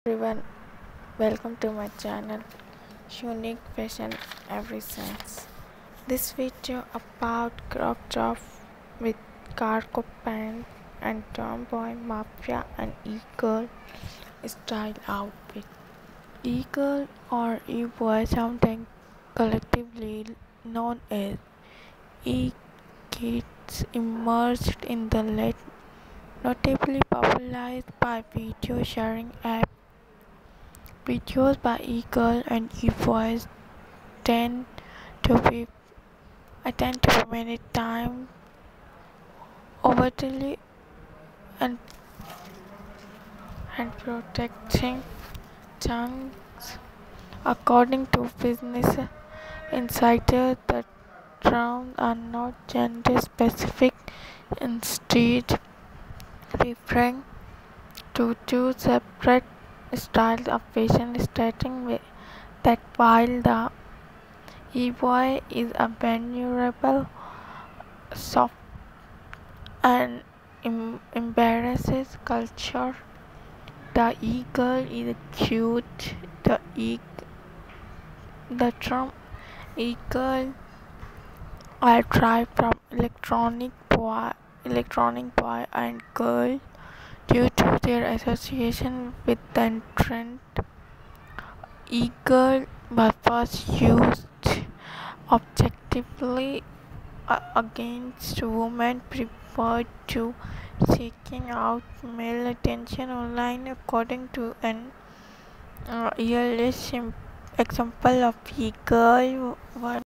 Everyone, welcome to my channel Unique Fashion Every Sense. This video about crop top with cargo pant and tomboy mafia and e-girl style outfit. E-girl or e-boy, sometimes collectively known as e-kids, emerged in the late, notably popularized by video sharing apps. Videos by e-girl and e-boys tend to be many times overtly and, and protecting chunks. According to Business Insider, the terms are not gender specific, instead referring to two separate styles of fashion, stating that while the e-boy is a vulnerable, soft, and embarrasses culture, the e-girl is cute. The term e-girl are derived from electronic boy and girl due to their association with the trend. E-girl was first used objectively against women preferred to seeking out male attention online, according to an earliest example of e-girl.